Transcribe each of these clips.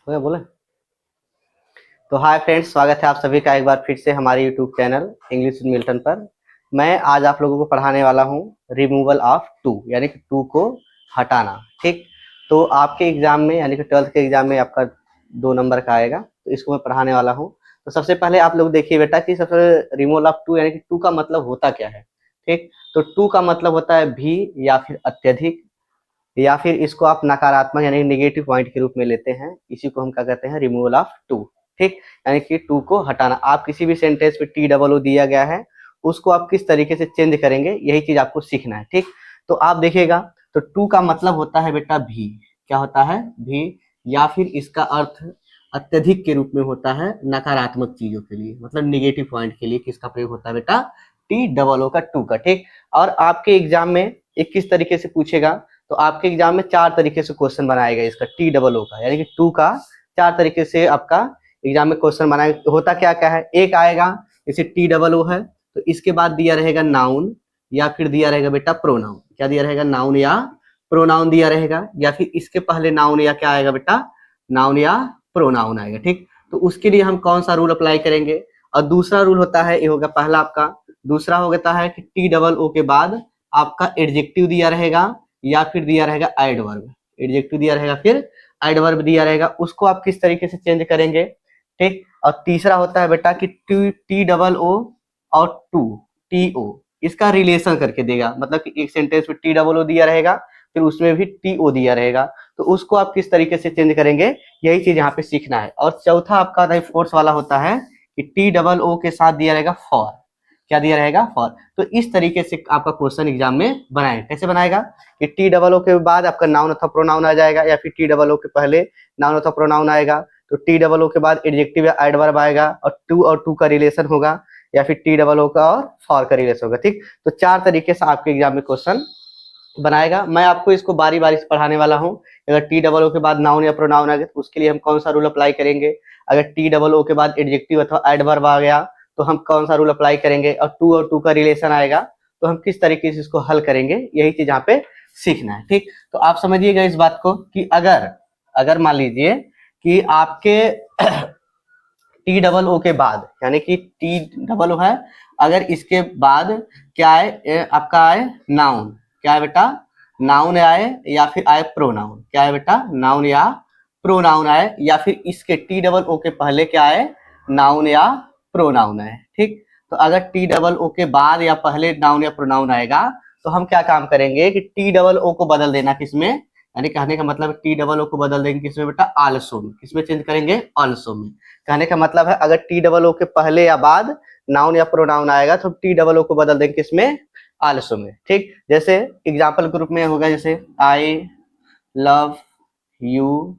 हो गया बोले। तो हाय फ्रेंड्स, स्वागत है आप सभी का एक बार फिर से हमारे YouTube channel English with Milton पर। मैं आज आप लोगों को पढ़ाने वाला हूँ रिमूवल ऑफ टू, यानी कि टू को हटाना। ठीक, तो आपके एग्जाम में यानी कि 12th के एग्जाम में आपका 2 नंबर का आएगा, तो इसको मैं पढ़ाने वाला हूँ। तो सबसे पहले आप लोग देखिए बेटा कि सबसे रिमूवल ऑफ टू यानी कि टू का मतलब होता क्या है। ठीक, तो टू का मतलब होता है भी या फिर अत्यधिक, या फिर इसको आप नकारात्मक यानी नेगेटिव पॉइंट के रूप में लेते हैं। इसी को हम क्या कहते हैं, रिमूवल ऑफ टू। ठीक, यानी कि टू को हटाना। आप किसी भी सेंटेंस में टी डबल ओ दिया गया है, उसको आप किस तरीके से चेंज करेंगे, यही चीज आपको सीखना है। ठीक, तो आप देखिएगा, तो टू का मतलब होता है बेटा भी। क्या होता है? भी। या फिर इसका अर्थ अत्यधिक के रूप में होता है नकारात्मक चीजों के लिए, मतलब निगेटिव पॉइंट के लिए किसका प्रयोग होता है बेटा? टी डबल ओ का, टू का। ठीक, और आपके एग्जाम में एक किस तरीके से पूछेगा, तो आपके एग्जाम में 4 तरीके से क्वेश्चन बनाएगा इसका टी डबल ओ का, यानी कि टू का 4 तरीके से आपका एग्जाम में क्वेश्चन बनाएगा। तो होता क्या क्या है, एक आएगा जैसे टी डबल ओ है, तो इसके बाद दिया रहेगा नाउन, या फिर दिया रहेगा बेटा प्रोनाउन। क्या दिया रहेगा? नाउन या प्रोनाउन दिया रहेगा, या फिर इसके पहले नाउन या क्या आएगा बेटा? नाउन या प्रोनाउन आएगा। ठीक, तो उसके लिए हम कौन सा रूल अप्लाई करेंगे? और दूसरा रूल होता है, ये होगा पहला आपका। दूसरा होता है कि टी डबल ओ के बाद आपका एडजेक्टिव दिया रहेगा, या फिर दिया रहेगा एडवर्ब। एडजेक्टिव दिया रहेगा, फिर एडवर्ब दिया रहेगा, उसको आप किस तरीके से चेंज करेंगे। ठीक, और तीसरा होता है बेटा कि टी डबल ओ और टू टी ओ, इसका रिलेशन करके देगा। मतलब कि एक सेंटेंस में टी डबल ओ दिया रहेगा, फिर उसमें भी टी ओ दिया रहेगा, तो उसको आप किस तरीके से चेंज करेंगे, यही चीज यहाँ पे सीखना है। और चौथा आपका फोर्स वाला होता है कि टी डबल ओ के साथ दिया रहेगा फॉर। क्या दिया रहेगा? फॉर। तो इस तरीके से आपका क्वेश्चन एग्जाम में बनाएगा। कैसे बनाएगा कि टी डबल ओ के बाद आपका नाउन अथवा प्रोनाउन आ जाएगा, या फिर टी डबल ओ के पहले नाउन अथवा प्रोनाउन आएगा, तो टी डबल ओ के बाद एडजेक्टिव या एडवर्ब आएगा, और टू का रिलेशन होगा, या फिर टी डबल ओ का और फॉर का रिलेशन होगा। ठीक, तो 4 तरीके से आपके एग्जाम में क्वेश्चन बनाएगा। मैं आपको इसको बारी बारी से पढ़ाने वाला हूँ। अगर टी डबल ओ के बाद नाउन या प्रोनाउन आ गया, तो उसके लिए हम कौन सा रूल अप्लाई करेंगे। अगर टी डबल ओ के बाद एडजेक्टिव अथवा एडवर्ब आ गया, तो हम कौन सा रूल अप्लाई करेंगे, और टू का रिलेशन आएगा, तो हम किस तरीके से इसको हल करेंगे, यही चीज यहाँ पे सीखना है। ठीक, तो आप समझिएगा इस बात को कि अगर अगर मान लीजिए कि आपके टी डबल ओ के बाद, यानी कि टी डबल ओ है, अगर इसके बाद क्या आए, आपका आए नाउन। क्या है बेटा? नाउन आए, या फिर आए प्रोनाउन। क्या है बेटा? नाउन या प्रोनाउन आए, या फिर इसके टी डबल ओ के पहले क्या आए, नाउन या प्रोनाउन आए। ठीक, तो अगर टी डबल ओ के बाद या पहले नाउन या प्रोनाउन आएगा, तो हम क्या काम करेंगे कि टी डबल ओ को बदल देना किसमें, यानी कहने का मतलब टी डबल ओ को बदल देंगे किसमें बेटा? आल्सो में। किसमें चेंज करेंगे? आल्सो में। कहने का मतलब है अगर टी डबल ओ के पहले या बाद नाउन या प्रोनाउन आएगा, तो टी डबल ओ को बदल देंगे किसमें? आल्सो में। ठीक, जैसे एग्जाम्पल के रूप में होगा, जैसे आई लव यू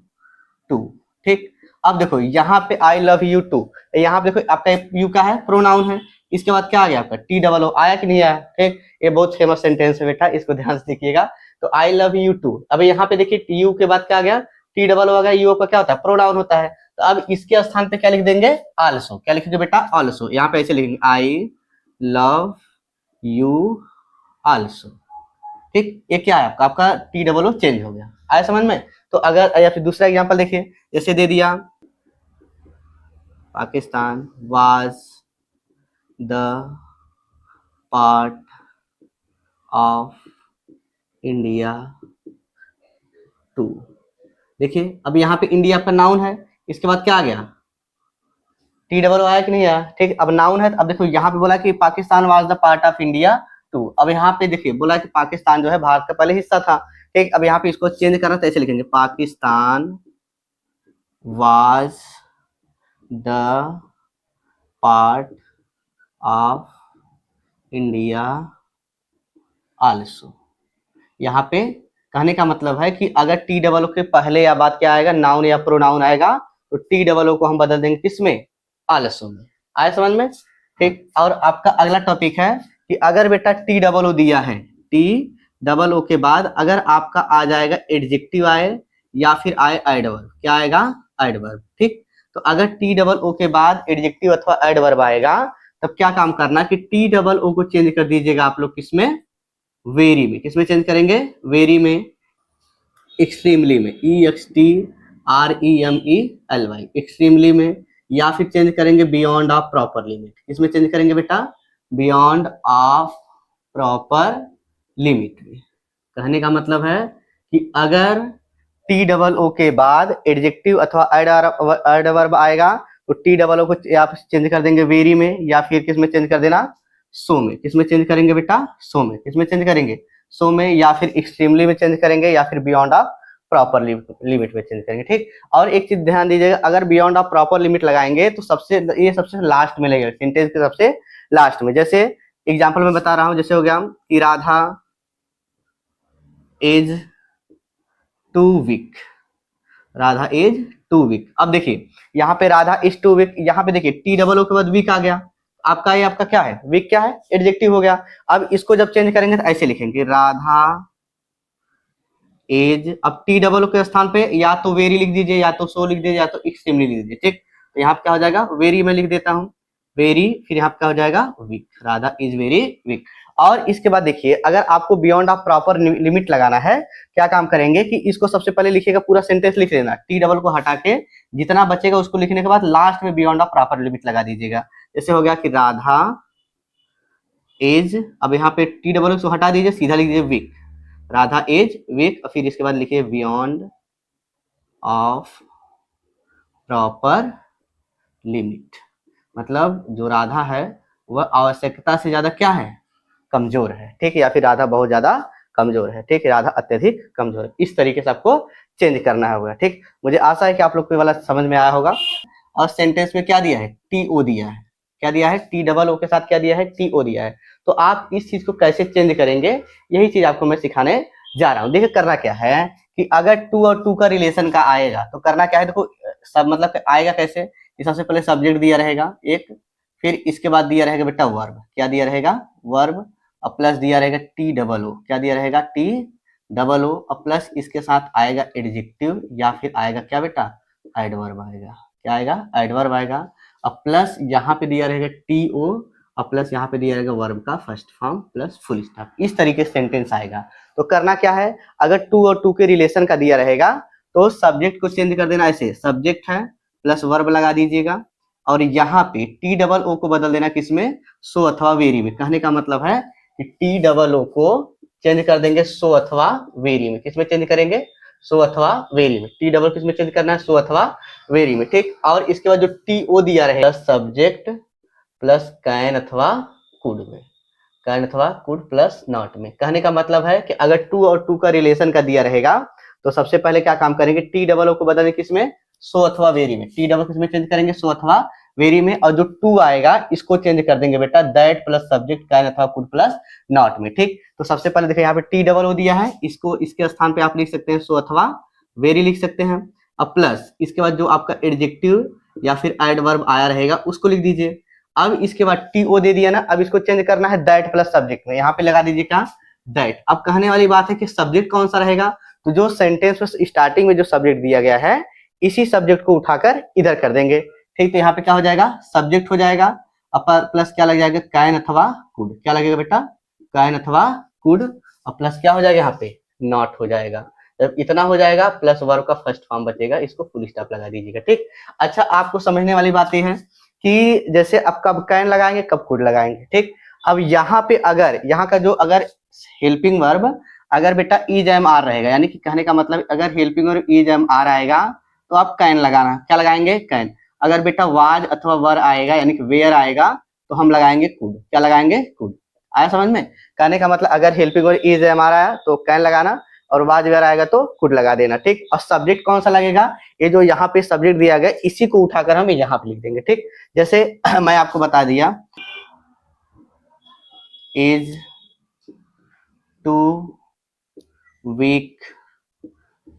टू। ठीक, अब देखो यहाँ पे आई लव यू टू, यहाँ पे देखो आपका यू का है, प्रोनाउन है, इसके बाद क्या आ गया आपका? T double O. आया कि नहीं आया? ठीक, ये बहुत फेमस सेंटेंस है बेटा, इसको ध्यान से देखिएगा। तो आई लव यू टू, अब यहाँ पे देखिए यू के बाद क्या आ गया? टी डबल ओ आ गया। यू का क्या होता है? प्रोनाउन होता है। तो अब इसके स्थान पे क्या लिख देंगे? आल्सो। क्या लिखेंगे बेटा? आल्सो। यहाँ पे ऐसे लिखेंगे आई लव यू आल्सो। ठीक, ये क्या है आपका? आपका टी डबल ओ चेंज हो गया। आया समझ में? तो अगर, या फिर दूसरा एग्जांपल देखिए, जैसे दे दिया Pakistan was the part of India too. देखिए अब यहाँ पे इंडिया का नाउन है, इसके बाद क्या आ गया? टी डबल ओ आया कि नहीं आया? ठीक, अब नाउन है, अब देखो यहाँ पे बोला कि Pakistan was the part of India too. अब यहाँ पे देखिए बोला कि पाकिस्तान जो है भारत का पहले हिस्सा था। ठीक, अब यहाँ पे इसको चेंज करना, तो ऐसे लिखेंगे Pakistan was the part of India also. यहाँ पे कहने का मतलब है कि अगर टी डबल ओ के पहले या बाद क्या आएगा, नाउन या प्रोनाउन आएगा, तो टी डबल ओ को हम बदल देंगे किसमें? आल्सो में। आया समझ में? ठीक, और आपका अगला टॉपिक है कि अगर बेटा टी डबल ओ दिया है, टी डबल ओ के बाद अगर आपका आ जाएगा एडजेक्टिव आए, या फिर आए एडवर्ब। क्या आएगा? एडवर्ब। ठीक, तो अगर टी डबल ओ के बाद एडजेक्टिव अथवा एडवर्ब आएगा, तब क्या काम करना कि टी डबल ओ को चेंज कर दीजिएगा आप लोग किसमें? वेरी में। किसमें चेंज करेंगे? वेरी में, एक्सट्रीमली में, ई एक्स टी REMELY, एक्सट्रीमली में, या फिर चेंज करेंगे बियॉन्ड ऑफ प्रॉपर लिमिट। इसमें चेंज करेंगे बेटा बियॉन्ड ऑफ प्रॉपर लिमिट में। कहने का मतलब है कि अगर टी डबल ओ के बाद एडजेक्टिव अथवा एडवर्ब आएगा तो टी डबल ओ को आप चेंज कर देंगे वेरी में, या फिर किस में चेंज कर देना, सो में। किस में चेंज करेंगे बेटा, सो में। किस में चेंज करेंगे, सो में, या फिर एक्सट्रीमली में चेंज करेंगे, या फिर बियॉन्ड ऑफ प्रॉपर लिमिट में चेंज करेंगे। ठीक, और एक चीज ध्यान दीजिएगा, अगर बियॉन्ड ऑफ प्रॉपर लिमिट लगाएंगे तो ये सबसे लास्ट में लगेगा, सेंटेंस के सबसे लास्ट में। जैसे एग्जाम्पल में बता रहा हूं, जैसे हो गया कि Radha is too weak, Radha is too weak. अब देखिए यहाँ पे राधा इज टू वीक, यहाँ पे देखिए टी डबल ओ के बाद वीक आ गया, आपका ये आपका क्या है, वीक क्या है, एडजेक्टिव हो गया। अब इसको जब चेंज करेंगे तो ऐसे लिखेंगे राधा एज, अब टी डबल ओ के स्थान पे या तो वेरी लिख दीजिए, या तो सो लिख दीजिए, या तो एक्सट्रीमली लिख दीजिए। ठीक, तो यहाँ पे क्या हो जाएगा, वेरी में लिख देता हूँ, वेरी, फिर यहाँ पे क्या हो जाएगा, weak, Radha is very weak. और इसके बाद देखिए अगर आपको बियॉन्ड ऑफ प्रॉपर लिमिट लगाना है, क्या काम करेंगे कि इसको सबसे पहले लिखिएगा, पूरा सेंटेंस लिख लेना, टी डबल को हटा के जितना बचेगा उसको लिखने के बाद लास्ट में बियॉन्ड ऑफ प्रॉपर लिमिट लगा दीजिएगा। जैसे हो गया कि राधा एज, अब यहाँ पे टी डबल को हटा दीजिए, सीधा लिख दीजिए वीक, राधा एज वीक, और फिर इसके बाद लिखिए बियॉन्ड ऑफ प्रॉपर लिमिट। मतलब जो राधा है वह आवश्यकता से ज्यादा क्या है, कमजोर है। ठीक है, या फिर राधा बहुत ज्यादा कमजोर है। ठीक है, राधा अत्यधिक कमजोर है। इस तरीके से आपको चेंज करना होगा। ठीक, मुझे आशा है कि आप लोग को वाला समझ में आया होगा। और सेंटेंस में क्या दिया है, टी ओ दिया है, क्या दिया है, टी डबल ओ के साथ क्या दिया है, टी ओ दिया है। तो आप इस चीज को कैसे चेंज करेंगे, यही चीज आपको मैं सिखाने जा रहा हूँ। देखिए करना क्या है कि अगर टू और टू का रिलेशन का आएगा तो करना क्या है, देखो सब मतलब आएगा कैसे, सबसे पहले सब्जेक्ट दिया रहेगा एक, फिर इसके बाद दिया रहेगा बेटा वर्ब, क्या दिया रहेगा, वर्ब, और प्लस दिया रहेगा टी डबल ओ, क्या दिया रहेगा, टी डबल ओ, और प्लस इसके साथ आएगा एडजेक्टिव, या फिर आएगा क्या बेटा, एडवर्ब आएगा, क्या आएगा, एडवर्ब आएगा, और प्लस यहाँ पे दिया रहेगा टी ओ, और प्लस यहाँ पे दिया रहेगा वर्ब का first form plus full stop. इस तरीके से सेंटेंस आएगा। तो करना क्या है, अगर टू और टू के रिलेशन का दिया रहेगा तो सब्जेक्ट को चेंज कर देना, ऐसे सब्जेक्ट है प्लस वर्ब लगा दीजिएगा, और यहाँ पे टी डबल ओ को बदल देना किसमें, सो अथवा वेरी में। कहने का मतलब है कि टी डबल ओ को चेंज कर देंगे सो अथवा वेरी में। किसमें चेंज करेंगे, सो अथवा वेरी में। टी डबल किसमें चेंज करना है, सो अथवा वेरी में। ठीक, और इसके बाद जो टी ओ दिया रहेगा सब्जेक्ट प्लस कैन अथवा कुड में, कैन अथवा कुड प्लस नॉट में। कहने का मतलब है कि अगर टू और टू का रिलेशन का दिया रहेगा तो सबसे पहले क्या काम करेंगे, टी डबल ओ को बदलेंगे किसमें, सो अथवा वेरी में। टी डबल किसमें चेंज करेंगे, सो अथवा वेरी में, और जो टू आएगा इसको चेंज कर देंगे बेटा दैट प्लस सब्जेक्ट कैन अथवा कुड प्लस नॉट में। ठीक, तो सबसे पहले देखिए यहाँ पे टी डबल ओ दिया है, इसको इसके स्थान पे आप लिख सकते हैं सो अथवा वेरी लिख सकते हैं, अब प्लस इसके बाद जो आपका एडजेक्टिव या फिर एडवर्ब आया रहेगा उसको लिख दीजिए। अब इसके बाद टी ओ दे दिया ना, अब इसको चेंज करना है दैट प्लस सब्जेक्ट में, यहाँ पे लगा दीजिए क्या, दैट। अब कहने वाली बात है कि सब्जेक्ट कौन सा रहेगा, तो जो सेंटेंस में स्टार्टिंग में जो सब्जेक्ट दिया गया है इसी सब्जेक्ट को उठाकर इधर कर देंगे। ठीक, तो यहाँ पे क्या हो जाएगा, सब्जेक्ट हो जाएगा, अपर प्लस क्या लग जाएगा, कैन अथवा कुड, क्या लगेगा बेटा, कैन अथवा कुड, और प्लस क्या हो जाएगा यहाँ पे, नॉट हो जाएगा। जब इतना हो जाएगा प्लस वर्ब का फर्स्ट फॉर्म बचेगा, इसको फुल स्टॉप लगा दीजिएगा। ठीक, अच्छा आपको समझने वाली बात यह है कि जैसे अब कब कैन लगाएंगे कब कुड लगाएंगे। ठीक, अब यहाँ पे अगर यहाँ का जो अगर हेल्पिंग वर्ब अगर बेटा इज एम आर रहेगा, यानी कि कहने का मतलब अगर helping verb is am are आएगा तो आप कैन लगाना, क्या लगाएंगे, कैन। अगर बेटा वाज अथवा वर आएगा यानी कि वेयर आएगा तो हम लगाएंगे कुड, क्या लगाएंगे, कुड। आया समझ में, कहने का मतलब अगर helping verb is am are आया तो कैन लगाना, और वाज वेयर आएगा तो कुड लगा देना। ठीक, और सब्जेक्ट कौन सा लगेगा, ये जो यहाँ पे सब्जेक्ट दिया गया इसी को उठाकर हम यहाँ पे लिख देंगे। ठीक, जैसे मैं आपको बता दिया is too weak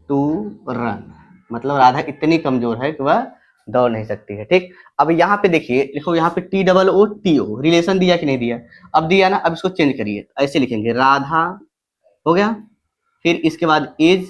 to run, मतलब राधा इतनी कमजोर है कि वह दौड़ नहीं सकती है। ठीक, अब यहाँ पे देखिए, देखो यहाँ पे T double O T O relation दिया कि नहीं दिया, अब दिया ना, अब इसको चेंज करिए, ऐसे लिखेंगे राधा हो गया, फिर इसके बाद इज,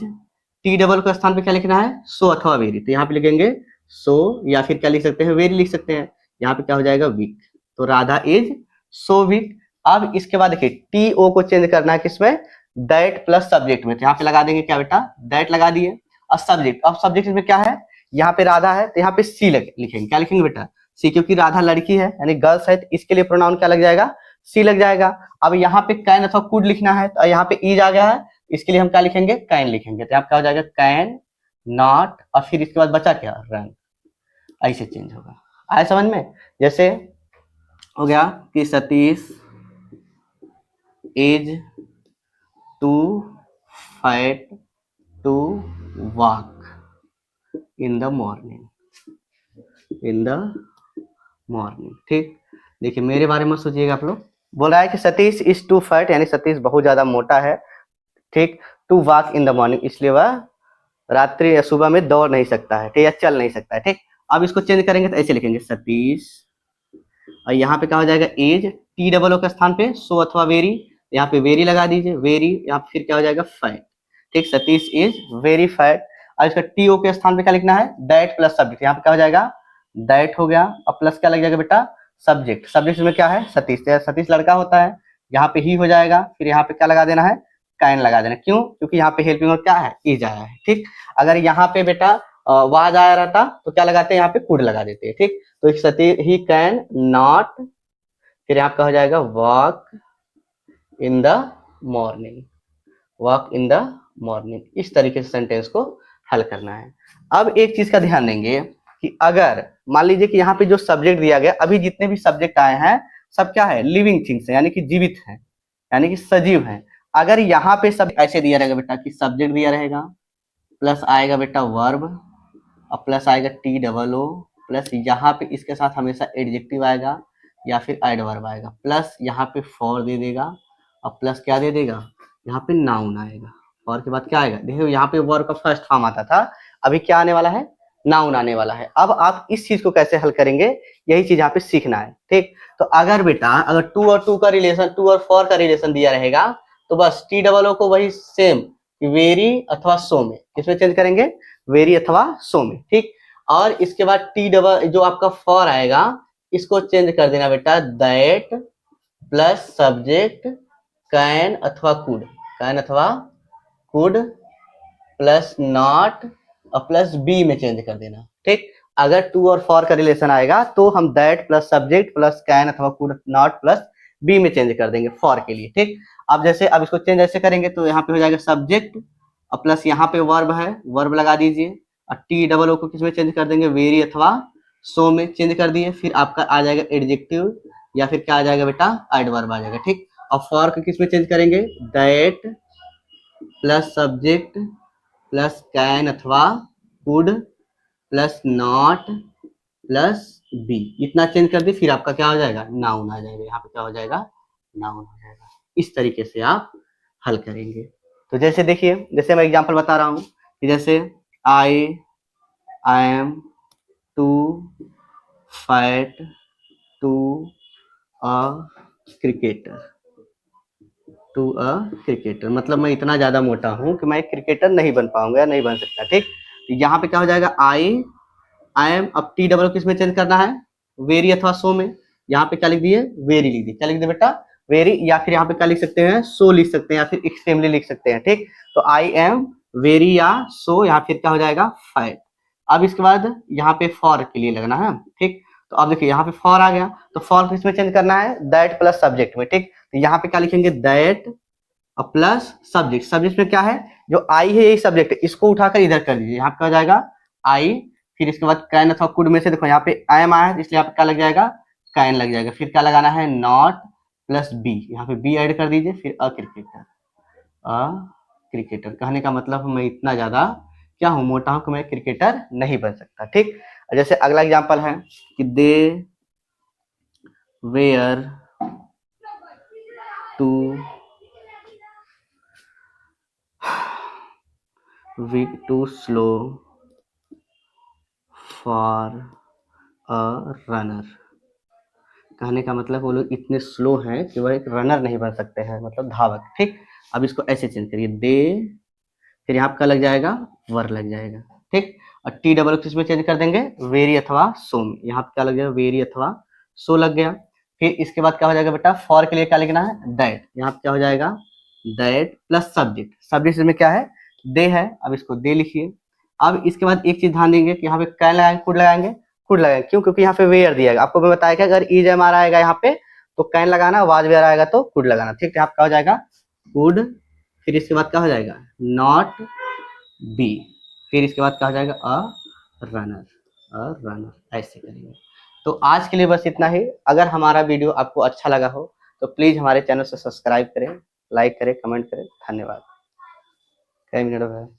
टी डबल के स्थान पे क्या लिखना है, सो अथवा वेरी, तो यहाँ पे लिखेंगे सो, या फिर क्या लिख सकते हैं, वेरी लिख सकते हैं। यहाँ पे क्या हो जाएगा, वीक, तो राधा इज सो वीक। अब इसके बाद देखिए टी ओ को चेंज करना है किसमें, दैट प्लस सब्जेक्ट में, तो यहाँ पे लगा देंगे क्या बेटा, दैट लगा दिए, सब्जेक्ट। अब सब्जेक्ट में क्या है, यहाँ पे राधा है तो यहाँ पे सी लिखेंगे। क्या लिखेंगे बेटा, सी, क्योंकि राधा लड़की है यानी गर्ल्स है, तो इसके लिए प्रोनाउन क्या लग जाएगा, सी लग जाएगा। अब यहाँ पे कैन अथवा कुड लिखना है तो यहाँ पे ईज आ गया है, इसके लिए हम क्या लिखेंगे, कैन लिखेंगे। तो यहाँ क्या हो जाएगा, कैन नॉट, और फिर इसके बाद बचा क्या, रन। ऐसे चेंज होगा। आया समझ में। जैसे हो गया कि Satish is too fat to walk in the morning, in the morning. ठीक, देखिए मेरे बारे में सोचिएगा आप लोग। बोल रहा है कि सतीश इज टू फैट, यानी सतीश बहुत ज्यादा मोटा है। ठीक, to walk in the morning, इसलिए वह रात्रि या सुबह में दौड़ नहीं सकता है, ठीक, या चल नहीं सकता है। ठीक, अब इसको चेंज करेंगे तो ऐसे लिखेंगे, सतीश, और यहाँ पे क्या हो जाएगा, एज, टी डबल ओ के स्थान पे सो अथवा वेरी, यहाँ पे वेरी लगा दीजिए, वेरी, यहाँ फिर क्या हो जाएगा, फैट। ठीक, सतीश इज वेरी फैट। और इसका टी ओ के स्थान पे क्या लिखना है, दैट प्लस सब्जेक्ट, यहाँ पे क्या हो जाएगा, दैट हो गया, और प्लस क्या लग जाएगा बेटा, सब्जेक्ट। सब्जेक्ट में क्या है, सतीश, तो सतीश लड़का होता है, यहाँ पे ही हो जाएगा, फिर यहाँ पे क्या लगा देना है, कैन लगा देना। क्यों, क्योंकि यहाँ पे हेल्पिंग और क्या है, इज आया है। ठीक, अगर यहाँ पे बेटा वाज आया रहता तो क्या लगाते हैं, यहाँ पे कुड लगा देते हैं। ठीक, तो सतीश ही कैन नॉट, फिर यहाँ पे हो जाएगा walk in the morning, walk in the morning. इस तरीके से सेंटेंस को हल करना है। अब एक चीज का ध्यान देंगे कि अगर मान लीजिए कि यहाँ पे जो सब्जेक्ट दिया गया, अभी जितने भी सब्जेक्ट आए हैं सब क्या है, लिविंग थिंग्स है, यानी कि जीवित है, यानी कि सजीव है। अगर यहाँ पे सब ऐसे दिया रहेगा बेटा कि सब्जेक्ट दिया रहेगा, प्लस आएगा बेटा वर्ब, और प्लस आएगा टी डबल ओ, प्लस यहाँ पे इसके साथ हमेशा एडजेक्टिव आएगा या फिर एडवर्ब आएगा, प्लस यहाँ पे फॉर दे देगा, और प्लस क्या दे देगा, यहाँ पे नाउन आएगा। फॉर के बाद क्या आएगा, देखिए यहाँ पे वर्ब का फर्स्ट फॉर्म आता था, अभी क्या आने वाला है, नाउन आने वाला है। अब आप इस चीज को कैसे हल करेंगे, यही चीज यहाँ पे सीखना है। ठीक, तो अगर बेटा अगर टू और टू का रिलेशन, टू और फॉर का रिलेशन दिया रहेगा तो बस टी डबल ओ को वही सेम वेरी अथवा सो में, किसमें चेंज करेंगे, वेरी अथवा सो में। ठीक, और इसके बाद टी डबल जो आपका फॉर आएगा इसको चेंज कर देना बेटा, दैट प्लस सब्जेक्ट कैन अथवा कुड, कैन अथवा कुड प्लस नॉट और प्लस बी में चेंज कर देना। ठीक, अगर टू और फॉर का रिलेशन आएगा तो हम that plus subject plus can अथवा कुड नॉट प्लस बी में चेंज कर देंगे फॉर के लिए। ठीक, अब जैसे अब इसको चेंज ऐसे करेंगे तो यहाँ पे हो जाएगा सब्जेक्ट और प्लस यहाँ पे वर्ब है, वर्ब लगा दीजिए, और टी डबल ओ को किस में चेंज कर देंगे, वेरी अथवा सो में चेंज कर दिए, फिर आपका आ जाएगा एडजेक्टिव या फिर क्या आ जाएगा बेटा, एडवर्ब आ जाएगा। ठीक, और फॉर को किस में चेंज करेंगे, that plus subject plus can अथवा could plus not plus B, इतना चेंज कर दी, फिर आपका क्या हो जाएगा, नाउन आ जाएगा। यहाँ पे क्या हो जाएगा, नाउन हो जाएगा। इस तरीके से आप हल करेंगे। तो जैसे देखिए, जैसे मैं एग्जांपल बता रहा हूँ कि जैसे I am too fat to a cricketer, to a cricketer, मतलब मैं इतना ज्यादा मोटा हूं कि मैं एक क्रिकेटर नहीं बन पाऊंगा या नहीं बन सकता। ठीक, तो यहाँ पे क्या हो जाएगा, आई एम, अब टी डबल किस में चेंज करना है, वेरी अथवा सो में, यहाँ पे क्या लिख दिए, वेरी लिख दिए। क्या लिख दिए बेटा, वेरी, या फिर यहाँ पे क्या लिख सकते हैं, सो लिख सकते हैं, या फिर एक्सट्रीमली लिख सकते हैं। ठीक, तो आई एम वेरी या सो, यहाँ फिर क्या हो जाएगा, फैट। अब इसके बाद यहाँ पे फॉर के लिए लगना है। ठीक, तो अब देखिए यहाँ पे फॉर आ गया, तो फॉर किस में चेंज करना है, दैट प्लस सब्जेक्ट में। ठीक, तो यहाँ पे क्या लिखेंगे, दैट प्लस सब्जेक्ट, सब्जेक्ट में क्या है, जो आई है यही सब्जेक्ट है, इसको उठाकर इधर कर दीजिए, यहाँ पे क्या हो जाएगा, आई, फिर इसके बाद कैन अथवा कुड में से देखो यहाँ पे आई एम आया है इसलिए यहाँ पे क्या लग जाएगा, कैन लग जाएगा, फिर क्या लगाना है, नॉट प्लस बी, यहाँ पे बी ऐड कर दीजिए, फिर अ क्रिकेटर। अ क्रिकेटर कहने का मतलब मैं इतना ज्यादा क्या हूँ, मोटा हूं कि मैं क्रिकेटर नहीं बन सकता। ठीक, जैसे अगला एग्जांपल है कि they were too weak too slow for a runner, कहने का मतलब वो लोग इतने स्लो हैं कि वह एक रनर नहीं बन सकते हैं, मतलब धावक। ठीक, अब इसको ऐसे चेंज करिए, दे, फिर यहाँ पे लग जाएगा, वर लग जाएगा। ठीक, और टी डबल किस में चेंज कर देंगे, वेरी अथवा सो में, यहाँ पे क्या लग जाएगा, वेरी अथवा सो लग गया। फिर इसके बाद क्या हो जाएगा बेटा, फॉर के लिए क्या लिखना है, दैट, यहाँ पे क्या हो जाएगा, दैट प्लस सब्जेक्ट, सब्जेक्ट में क्या है, दे है, अब इसको दे लिखिए, अब इसके बाद एक चीज ध्यान देंगे कि यहाँ पे कैन लगाएंगे, कुड लगाएंगे, कुड लगाएंगे। क्यों? क्योंकि यहाँ पे वेयर दिया है। आपको मैं बताया कि अगर इज एम आर आएगा यहाँ पे तो कैन लगाना, वाज वेयर आएगा तो कुड लगाना। ठीक है, आपका हो जाएगा कुड, फिर इसके बाद क्या हो जाएगा नॉट बी, फिर इसके बाद क्या हो जाएगा रनर, ऐसे करेंगे। तो आज के लिए बस इतना ही। अगर हमारा वीडियो आपको अच्छा लगा हो तो प्लीज हमारे चैनल से सब्सक्राइब करें, लाइक करें, कमेंट करें। धन्यवाद। कई मिनट हो गए।